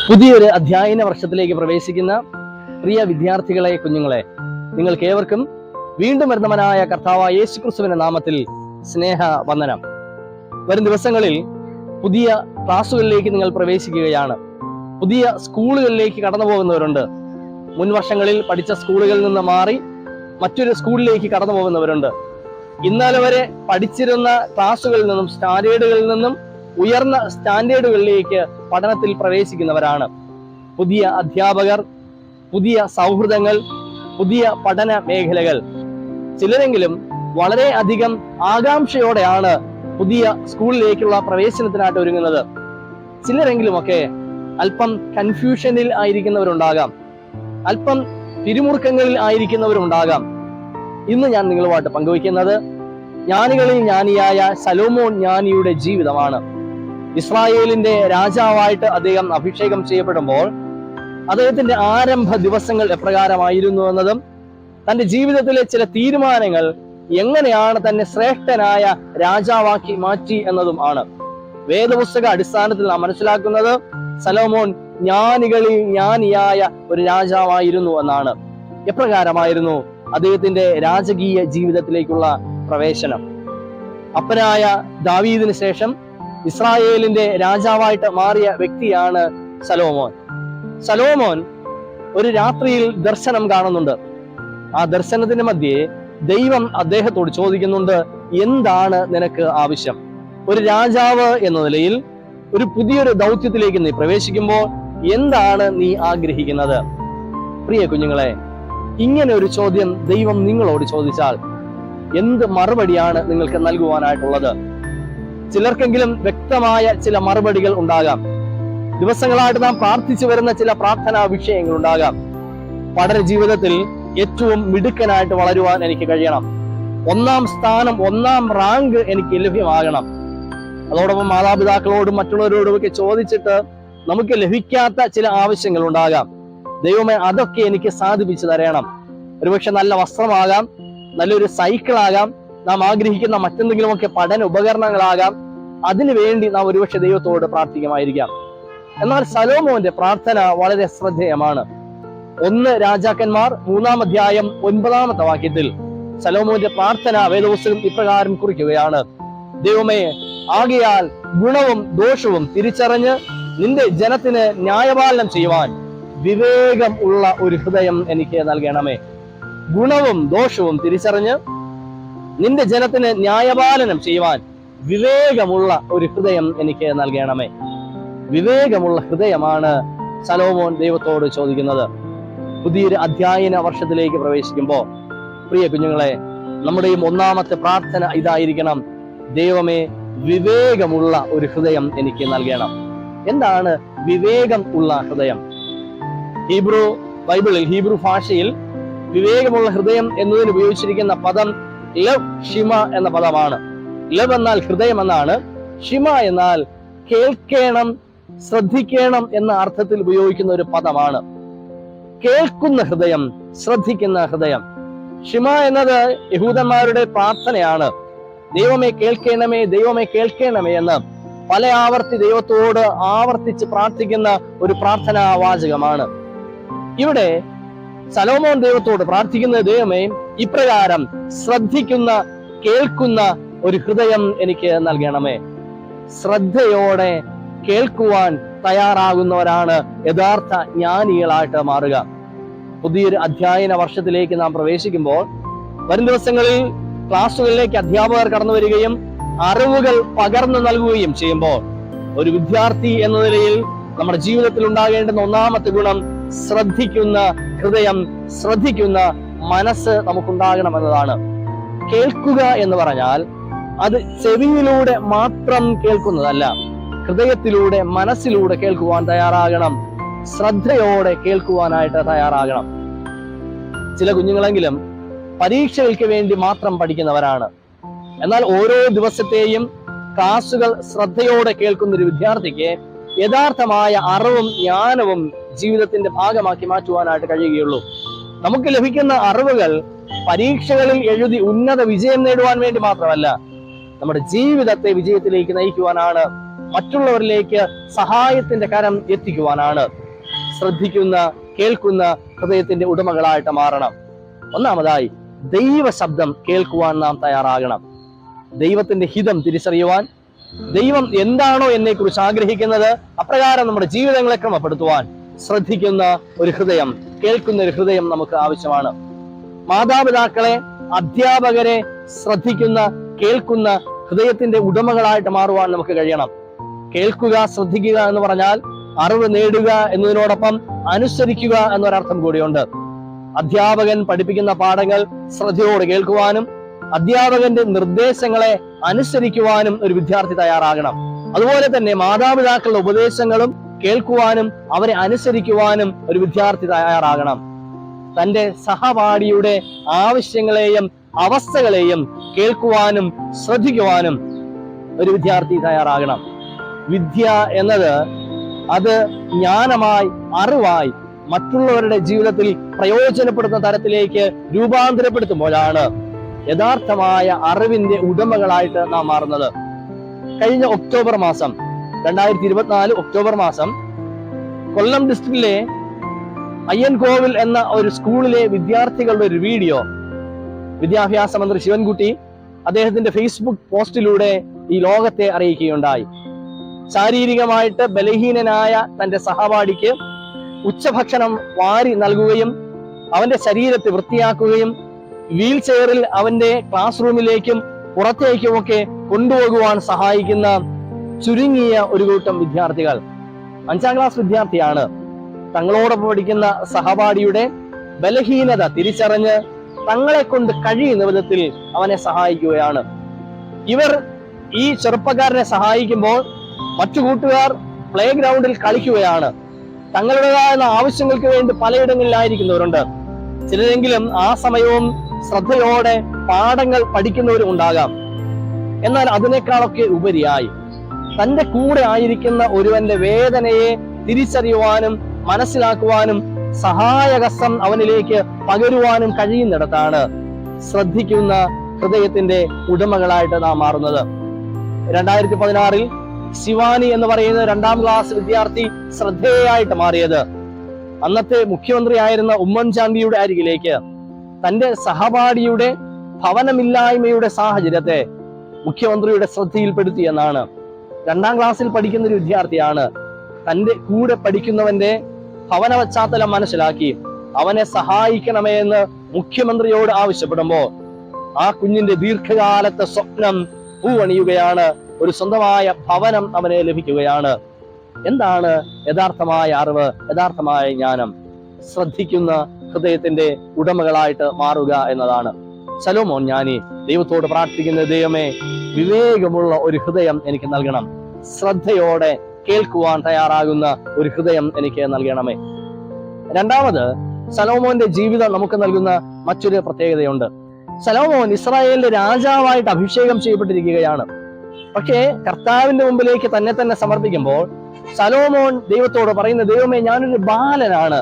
പുതിയൊരു അധ്യയന വർഷത്തിലേക്ക് പ്രവേശിക്കുന്ന പ്രിയ വിദ്യാർത്ഥികളെ, കുഞ്ഞുങ്ങളെ, നിങ്ങൾക്ക് ഏവർക്കും വീണ്ടും വരുന്നവനായ കർത്താവായ യേശുക്രിസ്തുവിന്റെ നാമത്തിൽ സ്നേഹ വന്ദനം. വരും ദിവസങ്ങളിൽ പുതിയ ക്ലാസ്സുകളിലേക്ക് നിങ്ങൾ പ്രവേശിക്കുകയാണ്. പുതിയ സ്കൂളുകളിലേക്ക് കടന്നു പോകുന്നവരുണ്ട്. മുൻ വർഷങ്ങളിൽ പഠിച്ച സ്കൂളുകളിൽ നിന്ന് മാറി മറ്റൊരു സ്കൂളിലേക്ക് കടന്നു പോകുന്നവരുണ്ട്. ഇന്നലെ വരെ പഠിച്ചിരുന്ന ക്ലാസ്സുകളിൽ നിന്നും സ്റ്റാൻഡേർഡുകളിൽ നിന്നും ഉയർന്ന സ്റ്റാൻഡേർഡുകളിലേക്ക് പഠനത്തിൽ പ്രവേശിക്കുന്നവരാണ്. പുതിയ അധ്യാപകർ, പുതിയ സൗഹൃദങ്ങൾ, പുതിയ പഠന മേഖലകൾ. ചിലരെങ്കിലും വളരെ അധികം ആകാംക്ഷയോടെയാണ് പുതിയ സ്കൂളിലേക്കുള്ള പ്രവേശനത്തിനായിട്ട് ഒരുങ്ങുന്നത്. ചിലരെങ്കിലുമൊക്കെ അല്പം കൺഫ്യൂഷനിൽ ആയിരിക്കുന്നവരുണ്ടാകാം, അല്പം പിരിമുറുക്കങ്ങളിൽ ആയിരിക്കുന്നവരുണ്ടാകാം. ഇന്ന് ഞാൻ നിങ്ങളുമായിട്ട് പങ്കുവയ്ക്കുന്നത് ജ്ഞാനികളിൽ ജ്ഞാനിയായ ശലോമോൻ ജ്ഞാനിയുടെ ജീവിതമാണ്. ഇസ്രായേലിന്റെ രാജാവായിട്ട് അദ്ദേഹം അഭിഷേകം ചെയ്യപ്പെടുമ്പോൾ അദ്ദേഹത്തിന്റെ ആരംഭ ദിവസങ്ങൾ എപ്രകാരമായിരുന്നു എന്നതും തന്റെ ജീവിതത്തിലെ ചില തീരുമാനങ്ങൾ എങ്ങനെയാണ് തന്നെ ശ്രേഷ്ഠനായ രാജാവാക്കി മാറ്റി എന്നതും ആണ്. വേദപുസ്തക അടിസ്ഥാനത്തിൽ നാം മനസ്സിലാക്കുന്നത് ശലോമോൻ ജ്ഞാനികളിൽ ജ്ഞാനിയായ ഒരു രാജാവായിരുന്നു എന്നാണ്. എപ്രകാരമായിരുന്നു അദ്ദേഹത്തിന്റെ രാജകീയ ജീവിതത്തിലേക്കുള്ള പ്രവേശനം? അപ്പനായ ദാവീദിന് ശേഷം ഇസ്രായേലിന്റെ രാജാവായിട്ട് മാറിയ വ്യക്തിയാണ് ശലോമോൻ. ശലോമോൻ ഒരു രാത്രിയിൽ ദർശനം കാണുന്നുണ്ട്. ആ ദർശനത്തിന്റെ മധ്യേ ദൈവം അദ്ദേഹത്തോട് ചോദിക്കുന്നുണ്ട്, എന്താണ് നിനക്ക് ആവശ്യം? ഒരു രാജാവ് എന്ന നിലയിൽ ഒരു പുതിയൊരു ദൗത്യത്തിലേക്ക് നീ പ്രവേശിക്കുമ്പോൾ എന്താണ് നീ ആഗ്രഹിക്കുന്നത്? പ്രിയ കുഞ്ഞുങ്ങളെ, ഇങ്ങനെ ഒരു ചോദ്യം ദൈവം നിങ്ങളോട് ചോദിച്ചാൽ എന്ത് മറുപടിയാണ് നിങ്ങൾക്ക് നൽകുവാനായിട്ടുള്ളത്? ചിലർക്കെങ്കിലും വ്യക്തമായ ചില മറുപടികൾ ഉണ്ടാകാം. ദിവസങ്ങളായിട്ട് നാം പ്രാർത്ഥിച്ചു വരുന്ന ചില പ്രാർത്ഥനാ വിഷയങ്ങൾ ഉണ്ടാകാം. പഠന ജീവിതത്തിൽ ഏറ്റവും മിടുക്കനായിട്ട് വളരുവാൻ എനിക്ക് കഴിയണം, ഒന്നാം സ്ഥാനം, ഒന്നാം റാങ്ക് എനിക്ക് ലഭ്യമാകണം. അതോടൊപ്പം മാതാപിതാക്കളോടും മറ്റുള്ളവരോടും ഒക്കെ ചോദിച്ചിട്ട് നമുക്ക് ലഭിക്കാത്ത ചില ആവശ്യങ്ങൾ ഉണ്ടാകാം. ദൈവമേ, അതൊക്കെ എനിക്ക് സാധിപ്പിച്ചു തരണം. ഒരുപക്ഷെ നല്ല വസ്ത്രമാകാം, നല്ലൊരു സൈക്കിളാകാം, നാം ആഗ്രഹിക്കുന്ന മറ്റെന്തെങ്കിലുമൊക്കെ പഠന ഉപകരണങ്ങളാകാം. അതിനു വേണ്ടി നാം ഒരുപക്ഷെ ദൈവത്തോട് പ്രാർത്ഥിക്കുമായിരിക്കാം. എന്നാൽ ശലോമോന്റെ പ്രാർത്ഥന വളരെ ശ്രദ്ധേയമാണ്. 1 രാജാക്കന്മാർ 3-ാം അധ്യായം 9-ാമത്തെ വാക്യത്തിൽ ശലോമോന്റെ പ്രാർത്ഥന വേദപുസ്തകം ഇപ്രകാരം കുറിക്കുകയാണ്: ദൈവമേ, ആകയാൽ ഗുണവും ദോഷവും തിരിച്ചറിഞ്ഞ് നിന്റെ ജനത്തിന് ന്യായപാലനം ചെയ്യുവാൻ വിവേകം ഉള്ള ഒരു ഹൃദയം എനിക്ക് നൽകണമേ. ഗുണവും ദോഷവും തിരിച്ചറിഞ്ഞ് നിന്റെ ജനത്തിന് ന്യായപാലനം ചെയ്യുവാൻ വിവേകമുള്ള ഒരു ഹൃദയം എനിക്ക് നൽകണമേ. വിവേകമുള്ള ഹൃദയമാണ് ശലോമോൻ ദൈവത്തോട് ചോദിക്കുന്നത്. പുതിയൊരു അധ്യയന വർഷത്തിലേക്ക് പ്രവേശിക്കുമ്പോൾ പ്രിയ കുഞ്ഞുങ്ങളെ, നമ്മുടെയും ഒന്നാമത്തെ പ്രാർത്ഥന ഇതായിരിക്കണം: ദൈവമേ, വിവേകമുള്ള ഒരു ഹൃദയം എനിക്ക് നൽകണം. എന്താണ് വിവേകം ഉള്ള ഹൃദയം? ഹീബ്രു ബൈബിളിൽ, ഹീബ്രു ഭാഷയിൽ വിവേകമുള്ള ഹൃദയം എന്നതിന് ഉപയോഗിച്ചിരിക്കുന്ന പദം ലവ് ഷിമ എന്ന പദമാണ്. ലവ് എന്നാൽ ഹൃദയം എന്നാണ്. ഷിമ എന്നാൽ കേൾക്കണം, ശ്രദ്ധിക്കണം എന്ന അർത്ഥത്തിൽ ഉപയോഗിക്കുന്ന ഒരു പദമാണ്. കേൾക്കുന്ന ഹൃദയം, ശ്രദ്ധിക്കുന്ന ഹൃദയം. ഷിമ എന്നത് യഹൂദന്മാരുടെ പ്രാർത്ഥനയാണ്. ദൈവമേ കേൾക്കണമേ, ദൈവമേ കേൾക്കണമേ എന്ന് പല ആവർത്തി ദൈവത്തോട് ആവർത്തിച്ച് പ്രാർത്ഥിക്കുന്ന ഒരു പ്രാർത്ഥനാ വാചകമാണ്. ഇവിടെ ശലോമോൻ ദൈവത്തോട് പ്രാർത്ഥിക്കുന്നത്, ദൈവമേ, ഇപ്രകാരം ശ്രദ്ധിക്കുന്ന, കേൾക്കുന്ന ഒരു ഹൃദയം എനിക്ക് നൽകണമേ. ശ്രദ്ധയോടെ കേൾക്കുവാൻ തയ്യാറാകുന്നവരാണ് യഥാർത്ഥ ജ്ഞാനികളായിട്ട് മാറുക. പുതിയൊരു അധ്യയന വർഷത്തിലേക്ക് നാം പ്രവേശിക്കുമ്പോൾ വരും ദിവസങ്ങളിൽ ക്ലാസ്സുകളിലേക്ക് അധ്യാപകർ കടന്നു വരികയും അറിവുകൾ പകർന്നു നൽകുകയും ചെയ്യുമ്പോൾ ഒരു വിദ്യാർത്ഥി എന്ന നിലയിൽ നമ്മുടെ ജീവിതത്തിൽ ഉണ്ടാകേണ്ടുന്ന ഒന്നാമത്തെ ഗുണം ശ്രദ്ധിക്കുന്ന ഹൃദയം, ശ്രദ്ധിക്കുന്ന മനസ്സ് നമുക്കുണ്ടാകണം എന്നതാണ്. കേൾക്കുക എന്ന് പറഞ്ഞാൽ അത് ചെവിയിലൂടെ മാത്രം കേൾക്കുന്നതല്ല, ഹൃദയത്തിലൂടെ, മനസ്സിലൂടെ കേൾക്കുവാൻ തയ്യാറാകണം. ശ്രദ്ധയോടെ കേൾക്കുവാനായിട്ട് തയ്യാറാകണം. ചില കുഞ്ഞുങ്ങളെങ്കിലും പരീക്ഷകൾക്ക് വേണ്ടി മാത്രം പഠിക്കുന്നവരാണ്. എന്നാൽ ഓരോ ദിവസത്തെയും ക്ലാസുകൾ ശ്രദ്ധയോടെ കേൾക്കുന്ന ഒരു വിദ്യാർത്ഥിക്ക് യഥാർത്ഥമായ അറിവും ജ്ഞാനവും ജീവിതത്തിന്റെ ഭാഗമാക്കി മാറ്റുവാനായിട്ട് കഴിയുകയുള്ളൂ. നമുക്ക് ലഭിക്കുന്ന അറിവുകൾ പരീക്ഷകളിൽ എഴുതി ഉന്നത വിജയം നേടുവാൻ വേണ്ടി മാത്രമല്ല, നമ്മുടെ ജീവിതത്തെ വിജയത്തിലേക്ക് നയിക്കുവാനാണ് മറ്റുള്ളവരിലേക്ക് സഹായത്തിന്റെ കരം എത്തിക്കുവാനാണ്. ശ്രദ്ധിക്കുന്ന, കേൾക്കുന്ന ഹൃദയത്തിന്റെ ഉടമകളായിട്ട് മാറണം. ഒന്നാമതായി ദൈവ ശബ്ദം കേൾക്കുവാൻ നാം തയ്യാറാകണം. ദൈവത്തിന്റെ ഹിതം തിരിച്ചറിയുവാൻ, ദൈവം എന്താണോ എന്നെ കുറിച്ച് ആഗ്രഹിക്കുന്നത് അപ്രകാരം നമ്മുടെ ജീവിതങ്ങളെ ക്രമപ്പെടുത്തുവാൻ ശ്രദ്ധിക്കുന്ന ഒരു ഹൃദയം, കേൾക്കുന്ന ഒരു ഹൃദയം നമുക്ക് ആവശ്യമാണ്. മാതാപിതാക്കളെ, അധ്യാപകരെ ശ്രദ്ധിക്കുന്ന, കേൾക്കുന്ന ഹൃദയത്തിന്റെ ഉടമകളായിട്ട് മാറുവാൻ നമുക്ക് കഴിയണം. കേൾക്കുക, ശ്രദ്ധിക്കുക എന്ന് പറഞ്ഞാൽ അറിവ് നേടുക എന്നതിനോടൊപ്പം അനുസരിക്കുക എന്നൊരർത്ഥം കൂടിയുണ്ട്. അധ്യാപകൻ പഠിപ്പിക്കുന്ന പാഠങ്ങൾ ശ്രദ്ധയോടെ കേൾക്കുവാനും അധ്യാപകന്റെ നിർദ്ദേശങ്ങളെ അനുസരിക്കുവാനും ഒരു വിദ്യാർത്ഥി തയ്യാറാകണം. അതുപോലെ തന്നെ മാതാപിതാക്കളുടെ ഉപദേശങ്ങളും കേൾക്കുവാനും അവരെ അനുസരിക്കുവാനും ഒരു വിദ്യാർത്ഥി തയ്യാറാകണം. തന്റെ സഹപാഠിയുടെ ആവശ്യങ്ങളെയും അവസ്ഥകളെയും കേൾക്കുവാനും ശ്രദ്ധിക്കുവാനും ഒരു വിദ്യാർത്ഥി തയ്യാറാകണം. വിദ്യ എന്നത് അത് ജ്ഞാനമായി, അറിവായി മറ്റുള്ളവരുടെ ജീവിതത്തിൽ പ്രയോജനപ്പെടുന്ന തരത്തിലേക്ക് രൂപാന്തരപ്പെടുത്തുമ്പോഴാണ് യഥാർത്ഥമായ അറിവിന്റെ ഉടമകളായിട്ട് നാം മാറുന്നത്. കഴിഞ്ഞ ഒക്ടോബർ മാസം 2024 ഒക്ടോബർ മാസം കൊല്ലം ഡിസ്ട്രിക്റ്റിലെ അയ്യൻകോവിൽ എന്ന ഒരു സ്കൂളിലെ വിദ്യാർത്ഥികളുടെ ഒരു വീഡിയോ വിദ്യാഭ്യാസ മന്ത്രി ശിവൻകുട്ടി അദ്ദേഹത്തിന്റെ ഫേസ്ബുക്ക് പോസ്റ്റിലൂടെ ഈ ലോകത്തെ അറിയിക്കുകയുണ്ടായി. ശാരീരികമായിട്ട് ബലഹീനനായ തന്റെ സഹപാഠിക്ക് ഉച്ചഭക്ഷണം വാരി നൽകുകയും അവന്റെ ശരീരത്തെ വൃത്തിയാക്കുകയും വീൽ ചെയറിൽ അവന്റെ ക്ലാസ് റൂമിലേക്കും പുറത്തേക്കുമൊക്കെ കൊണ്ടുപോകുവാൻ സഹായിക്കുന്ന ചുരുങ്ങിയ ഒരു കൂട്ടം വിദ്യാർത്ഥികൾ. 5ാം ക്ലാസ് വിദ്യാർത്ഥിയാണ്. തങ്ങളോടൊപ്പം പഠിക്കുന്ന സഹപാഠിയുടെ ബലഹീനത തിരിച്ചറിഞ്ഞ് തങ്ങളെ കൊണ്ട് കഴിയുന്ന വിധത്തിൽ അവനെ സഹായിക്കുകയാണ്. ഇവർ ഈ ചെറുപ്പക്കാരനെ സഹായിക്കുമ്പോൾ മറ്റു കൂട്ടുകാർ പ്ലേ ഗ്രൗണ്ടിൽ കളിക്കുകയാണ്. തങ്ങളുടേതായ ആവശ്യങ്ങൾക്ക് വേണ്ടി പലയിടങ്ങളിലായിരിക്കുന്നവരുണ്ട്. ചിലരെങ്കിലും ആ സമയവും ശ്രദ്ധയോടെ പാഠങ്ങൾ പഠിക്കുന്നവരും ഉണ്ടാകാം. എന്നാൽ അതിനേക്കാളൊക്കെ ഉപരിയായി തന്റെ കൂടെ ആയിരിക്കുന്ന ഒരുവന്റെ വേദനയെ തിരിച്ചറിയുവാനും മനസ്സിലാക്കുവാനും സഹായഹസ്തം അവനിലേക്ക് പകരുവാനും കഴിയുന്നിടത്താണ് ശ്രദ്ധിക്കുന്ന ഹൃദയത്തിന്റെ ഉടമകളായിട്ട് നാം മാറുന്നത്. 2016 ശിവാനി എന്ന് പറയുന്ന 2ാം ക്ലാസ് വിദ്യാർത്ഥി ശ്രദ്ധേയായിട്ട് മാറിയത് അന്നത്തെ മുഖ്യമന്ത്രിയായിരുന്ന ഉമ്മൻചാണ്ടിയുടെ അരികിലേക്ക് തന്റെ സഹപാഠിയുടെ ഭവനമില്ലായ്മയുടെ സാഹചര്യത്തെ മുഖ്യമന്ത്രിയുടെ ശ്രദ്ധയിൽപ്പെടുത്തി എന്നാണ്. 2ാം ക്ലാസ്സിൽ പഠിക്കുന്ന ഒരു വിദ്യാർത്ഥിയാണ്. തന്റെ കൂടെ പഠിക്കുന്നവന്റെ ഭവന പശ്ചാത്തലം മനസ്സിലാക്കി അവനെ സഹായിക്കണമേ എന്ന് മുഖ്യമന്ത്രിയോട് ആവശ്യപ്പെടുമ്പോ ആ കുഞ്ഞിന്റെ ദീർഘകാലത്തെ സ്വപ്നം പൂവണിയുകയാണ്. ഒരു സ്വന്തമായ ഭവനം അവനെ ലഭിക്കുകയാണ്. എന്താണ് യഥാർത്ഥമായ അറിവ്, യഥാർത്ഥമായ ജ്ഞാനം? ശ്രദ്ധിക്കുന്ന ഹൃദയത്തിന്റെ ഉടമകളായിട്ട് മാറുക എന്നതാണ്. ശലോമോൻ ജ്ഞാനി ദൈവത്തോട് പ്രാർത്ഥിക്കുന്ന, ദൈവമേ, വിവേകമുള്ള ഒരു ഹൃദയം എനിക്ക് നൽകണം. ശ്രദ്ധയോടെ കേൾക്കുവാൻ തയ്യാറാകുന്ന ഒരു ഹൃദയം എനിക്ക് നൽകണമേ. രണ്ടാമത്, ശലോമോന്റെ ജീവിതം നമുക്ക് നൽകുന്ന മറ്റൊരു പ്രത്യേകതയുണ്ട്. ശലോമോൻ ഇസ്രായേലിന്റെ രാജാവായിട്ട് അഭിഷേകം ചെയ്യപ്പെട്ടിരിക്കുകയാണ്. പക്ഷേ കർത്താവിന്റെ മുമ്പിലേക്ക് തന്നെ സമർപ്പിക്കുമ്പോൾ ശലോമോൻ ദൈവത്തോട് പറയുന്ന, ദൈവമേ, ഞാനൊരു ബാലനാണ്,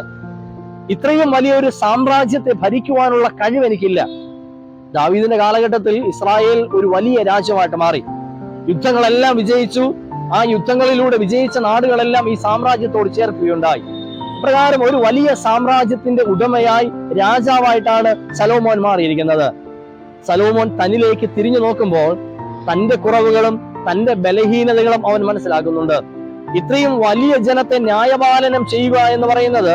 ഇത്രയും വലിയൊരു സാമ്രാജ്യത്തെ ഭരിക്കുവാനുള്ള കഴിവ് എനിക്കില്ല. ദാവീദിന്റെ കാലഘട്ടത്തിൽ ഇസ്രായേൽ ഒരു വലിയ രാജ്യമായിട്ട് മാറി. യുദ്ധങ്ങളെല്ലാം വിജയിച്ചു. ആ യുദ്ധങ്ങളിലൂടെ വിജയിച്ച നാടുകളെല്ലാം ഈ സാമ്രാജ്യത്തോട് ചേർക്കുകയുണ്ടായി. ഇപ്രകാരം ഒരു വലിയ സാമ്രാജ്യത്തിന്റെ ഉടമയായി, രാജാവായിട്ടാണ് ശലോമോൻ മാറിയിരിക്കുന്നത്. ശലോമോൻ തന്നിലേക്ക് തിരിഞ്ഞു നോക്കുമ്പോൾ തന്റെ കുറവുകളും തന്റെ ബലഹീനതകളും അവൻ മനസ്സിലാക്കുന്നുണ്ട്. ഇത്രയും വലിയ ജനത്തെ ന്യായപാലനം ചെയ്യുക എന്ന് പറയുന്നത്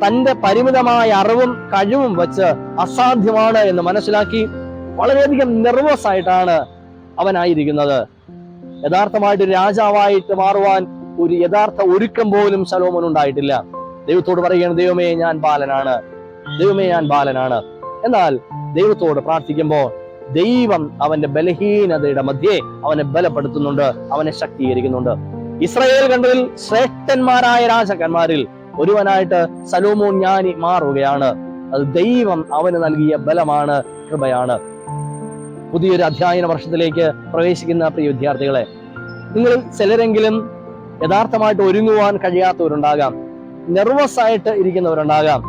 തന്റെ പരിമിതമായ അറിവും കഴിവും വെച്ച് അസാധ്യമാണ് എന്ന് മനസ്സിലാക്കി വളരെയധികം നെർവസ് ആയിട്ടാണ് അവനായിരിക്കുന്നത്. യഥാർത്ഥമായിട്ട് രാജാവായിട്ട് മാറുവാൻ ഒരു യഥാർത്ഥ ഒരുക്കം പോലും ശലോമോൻ ഉണ്ടായിട്ടില്ല. ദൈവത്തോട് പറയുകയാണ്, ദൈവമേ, ഞാൻ ബാലനാണ്, ദൈവമേ, ഞാൻ ബാലനാണ്. എന്നാൽ ദൈവത്തോട് പ്രാർത്ഥിക്കുമ്പോൾ ദൈവം അവന്റെ ബലഹീനതയുടെ മധ്യേ അവനെ ബലപ്പെടുത്തുന്നുണ്ട്, അവനെ ശക്തീകരിക്കുന്നുണ്ട്. ഇസ്രായേൽ കണ്ടതിൽ ശ്രേഷ്ഠന്മാരായ രാജാക്കന്മാരിൽ ഒരുവനായിട്ട് ശലോമോൻ ജ്ഞാനി മാറുകയാണ്. അത് ദൈവം അവന് നൽകിയ ബലമാണ്, കൃപയാണ്. പുതിയൊരു അധ്യയന വർഷത്തിലേക്ക് പ്രവേശിക്കുന്ന പ്രിയ വിദ്യാർത്ഥികളെ, നിങ്ങളിൽ ചിലരെങ്കിലും യഥാർത്ഥമായിട്ട് ഒരുങ്ങുവാൻ കഴിയാത്തവരുണ്ടാകാം, നെർവസ് ആയിട്ട് ഇരിക്കുന്നവരുണ്ടാകാം.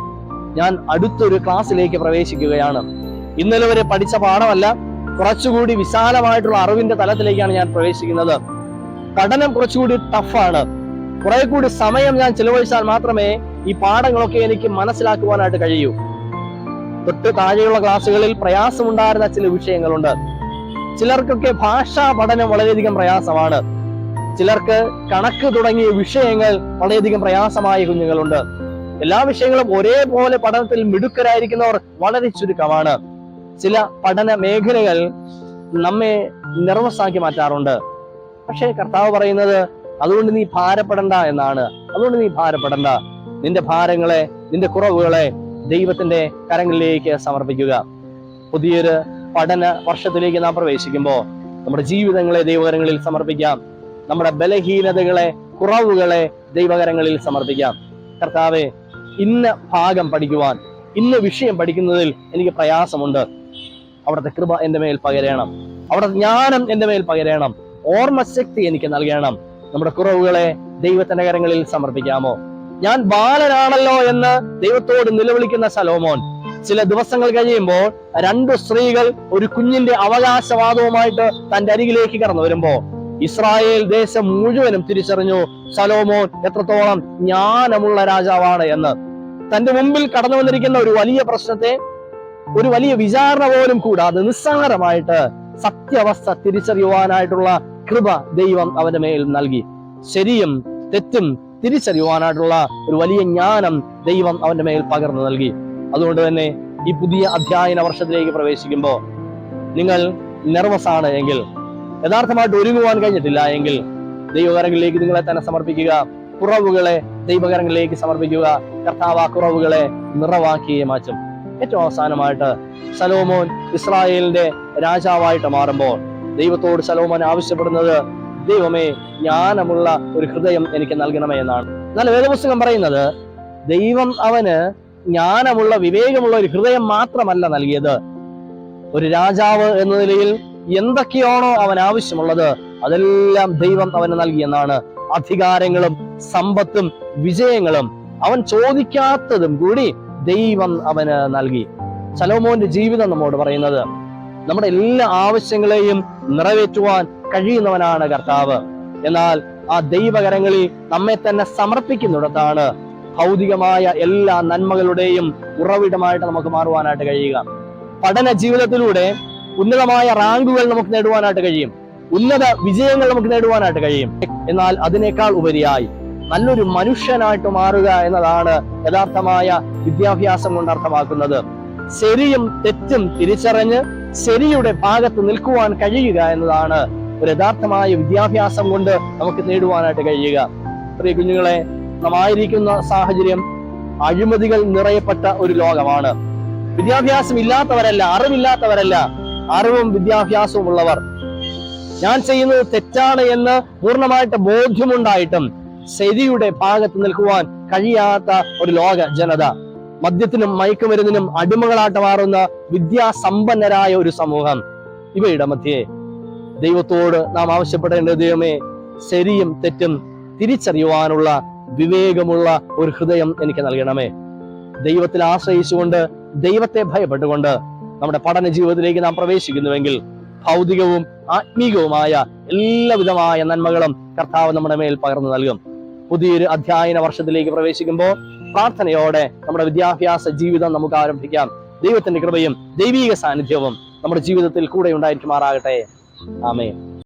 ഞാൻ അടുത്തൊരു ക്ലാസ്സിലേക്ക് പ്രവേശിക്കുകയാണ്. ഇന്നലെ വരെ പഠിച്ച പാഠമല്ല, കുറച്ചുകൂടി വിശാലമായിട്ടുള്ള അറിവിന്റെ തലത്തിലേക്കാണ് ഞാൻ പ്രവേശിക്കുന്നത്. പഠനം കുറച്ചുകൂടി ടഫാണ്. കുറെ കൂടി സമയം ഞാൻ ചിലവഴിച്ചാൽ മാത്രമേ ഈ പാഠങ്ങളൊക്കെ എനിക്ക് മനസ്സിലാക്കുവാനായിട്ട് കഴിയൂ. തൊട്ട് താഴെയുള്ള ക്ലാസ്സുകളിൽ പ്രയാസമുണ്ടായിരുന്ന ചില വിഷയങ്ങളുണ്ട്. ചിലർക്കൊക്കെ ഭാഷാ പഠനം വളരെയധികം പ്രയാസമാണ്. ചിലർക്ക് കണക്ക് തുടങ്ങിയ വിഷയങ്ങൾ വളരെയധികം പ്രയാസമായ കുഞ്ഞുങ്ങളുണ്ട്. എല്ലാ വിഷയങ്ങളും ഒരേപോലെ പഠനത്തിൽ മിടുക്കരായിരിക്കുന്നവർ വളരെ ചുരുക്കമാണ്. ചില പഠന മേഖലകൾ നമ്മെ നെർവസാക്കി മാറ്റാറുണ്ട്. പക്ഷേ കർത്താവ് പറയുന്നത് അതുകൊണ്ട് നീ ഭാരപ്പെടണ്ട എന്നാണ്. അതുകൊണ്ട് നീ ഭാരപ്പെടണ്ട. നിന്റെ ഭാരങ്ങളെ, നിന്റെ കുറവുകളെ ദൈവത്തിന്റെ കരങ്ങളിലേക്ക് സമർപ്പിക്കുക. പുതിയൊരു പഠന വർഷത്തിലേക്ക് നാം പ്രവേശിക്കുമ്പോൾ നമ്മുടെ ജീവിതങ്ങളെ ദൈവകരങ്ങളിൽ സമർപ്പിക്കാം. നമ്മുടെ ബലഹീനതകളെ, കുറവുകളെ ദൈവകരങ്ങളിൽ സമർപ്പിക്കാം. കർത്താവെ, ഇന്ന ഭാഗം പഠിക്കുവാൻ, ഇന്ന വിഷയം പഠിക്കുന്നതിൽ എനിക്ക് പ്രയാസമുണ്ട്. അവിടുത്തെ കൃപ എന്റെ മേൽ പകരണം. അവിടുത്തെ ജ്ഞാനം എന്റെ മേൽ പകരണം. ഓർമ്മശക്തി എനിക്ക് നൽകണം. നമ്മുടെ കുറവുകളെ ദൈവത്തിന്റെ കരങ്ങളിൽ സമർപ്പിക്കാമോ? ഞാൻ ബാലനാണല്ലോ എന്ന് ദൈവത്തോട് നിലവിളിക്കുന്ന ശലോമോൻ ചില ദിവസങ്ങൾ കഴിയുമ്പോൾ 2 സ്ത്രീകൾ ഒരു കുഞ്ഞിന്റെ അവകാശവാദവുമായിട്ട് തന്റെ അരികിലേക്ക് കടന്നു വരുമ്പോ ഇസ്രായേൽ ദേശം മുഴുവനും തിരിച്ചറിഞ്ഞു ശലോമോൻ എത്രത്തോളം ജ്ഞാനമുള്ള രാജാവാണ് എന്ന്. തന്റെ മുമ്പിൽ കടന്നു വന്നിരിക്കുന്ന ഒരു വലിയ പ്രശ്നത്തെ ഒരു വലിയ വിചാരണ പോലും കൂടാതെ നിസ്സാരമായിട്ട് സത്യാവസ്ഥ തിരിച്ചറിയുവാനായിട്ടുള്ള കൃപ ദൈവം അവന്റെ മേൽ നൽകി. ശരിയും തെറ്റും തിരിച്ചറിയുവാനായിട്ടുള്ള ഒരു വലിയ ജ്ഞാനം ദൈവം അവന്റെ മേൽ പകർന്നു നൽകി. അതുകൊണ്ട് തന്നെ ഈ പുതിയ അധ്യയന വർഷത്തിലേക്ക് പ്രവേശിക്കുമ്പോൾ നിങ്ങൾ നെർവസ് ആണ് എങ്കിൽ, യഥാർത്ഥമായിട്ട് ഒരുങ്ങുവാൻ കഴിഞ്ഞിട്ടില്ല എങ്കിൽ ദൈവകരങ്ങളിലേക്ക് നിങ്ങളെ തന്നെ സമർപ്പിക്കുക. കുറവുകളെ ദൈവകരങ്ങളിലേക്ക് സമർപ്പിക്കുക. കർത്താവ് ആ കുറവുകളെ നിറവാക്കിയേ മാറ്റും. ഏറ്റവും അവസാനമായിട്ട് ശലോമോൻ ഇസ്രായേലിന്റെ രാജാവായിട്ട് മാറുമ്പോൾ ദൈവത്തോട് ശലോമോൻ ആവശ്യപ്പെടുന്നത്, ദൈവമേ, ജ്ഞാനമുള്ള ഒരു ഹൃദയം എനിക്ക് നൽകണമേ എന്നാണ്. എന്നാൽ വേദപുസ്തകം പറയുന്നത് ദൈവം അവന് ജ്ഞാനമുള്ള, വിവേകമുള്ള ഒരു ഹൃദയം മാത്രമല്ല നൽകിയത്. ഒരു രാജാവ് എന്ന നിലയിൽ എന്തൊക്കെയാണോ അവൻ ആവശ്യമുള്ളത് അതെല്ലാം ദൈവം അവന് നൽകിയെന്നാണ്. അധികാരങ്ങളും സമ്പത്തും വിജയങ്ങളും അവൻ ചോദിക്കാത്തതും കൂടി ദൈവം അവന് നൽകി. ശലോമോന്റെ ജീവിതം നമ്മോട് പറയുന്നത് നമ്മുടെ എല്ലാ ആവശ്യങ്ങളെയും നിറവേറ്റുവാൻ കഴിയുന്നവനാണ് കർത്താവ്. എന്നാൽ ആ ദൈവകരങ്ങളിൽ നമ്മെ തന്നെ സമർപ്പിക്കുന്നിടത്താണ് ഭൗതികമായ എല്ലാ നന്മകളുടെയും ഉറവിടമായിട്ട് നമുക്ക് മാറുവാനായിട്ട് കഴിയുക. പഠന ജീവിതത്തിലൂടെ ഉന്നതമായ റാങ്കുകൾ നമുക്ക് നേടുവാനായിട്ട് കഴിയും. ഉന്നത വിജയങ്ങൾ നമുക്ക് നേടുവാനായിട്ട് കഴിയും. എന്നാൽ അതിനേക്കാൾ ഉപരിയായി നല്ലൊരു മനുഷ്യനായിട്ട് മാറുക എന്നതാണ് യഥാർത്ഥമായ വിദ്യാഭ്യാസം കൊണ്ട് അർത്ഥമാക്കുന്നത്. ശരിയും തെറ്റും തിരിച്ചറിഞ്ഞ് ശരിയുടെ ഭാഗത്ത് നിൽക്കുവാൻ കഴിയുക എന്നതാണ് ഒരു യഥാർത്ഥമായ വിദ്യാഭ്യാസം കൊണ്ട് നമുക്ക് നേടുവാനായിട്ട് കഴിയുക. പ്രിയ കുഞ്ഞുങ്ങളെ, നാം ആയിരിക്കുന്ന സാഹചര്യം അഴിമതികൾ നിറയപ്പെട്ട ഒരു ലോകമാണ്. വിദ്യാഭ്യാസം ഇല്ലാത്തവരല്ല, അറിവില്ലാത്തവരല്ല, അറിവും വിദ്യാഭ്യാസവും ഉള്ളവർ. ഞാൻ ചെയ്യുന്നത് തെറ്റാണ് എന്ന് പൂർണ്ണമായിട്ട് ബോധ്യമുണ്ടായിട്ടും ശരിയുടെ ഭാഗത്ത് നിൽക്കുവാൻ കഴിയാത്ത ഒരു ലോക ജനത, മദ്യത്തിനും മയക്കുമരുന്നിനും അടിമകളായിട്ട് മാറുന്ന വിദ്യാസമ്പന്നരായ ഒരു സമൂഹം, ഇവയുടെ മധ്യേ ദൈവത്തോട് നാം ആവശ്യപ്പെടേണ്ടത്, ദൈവമേ, ശരിയും തെറ്റും തിരിച്ചറിയുവാനുള്ള വിവേകമുള്ള ഒരു ഹൃദയം എനിക്ക് നൽകണമേ. ദൈവത്തിൽ ആശ്രയിച്ചുകൊണ്ട്, ദൈവത്തെ ഭയപ്പെട്ടുകൊണ്ട് നമ്മുടെ പഠന ജീവിതത്തിലേക്ക് നാം പ്രവേശിക്കുന്നുവെങ്കിൽ ഭൗതികവും ആത്മീകവുമായ എല്ലാവിധമായ നന്മകളും കർത്താവ് നമ്മുടെ മേൽ പകർന്നു നൽകും. പുതിയൊരു അധ്യയന വർഷത്തിലേക്ക് പ്രവേശിക്കുമ്പോൾ പ്രാർത്ഥനയോടെ നമ്മുടെ വിദ്യാഭ്യാസ ജീവിതം നമുക്ക് ആരംഭിക്കാം. ദൈവത്തിന്റെ കൃപയും ദൈവീക സാന്നിധ്യവും നമ്മുടെ ജീവിതത്തിൽ കൂടെ ഉണ്ടായിരിക്കുമാറാകട്ടെ. ആമേൻ.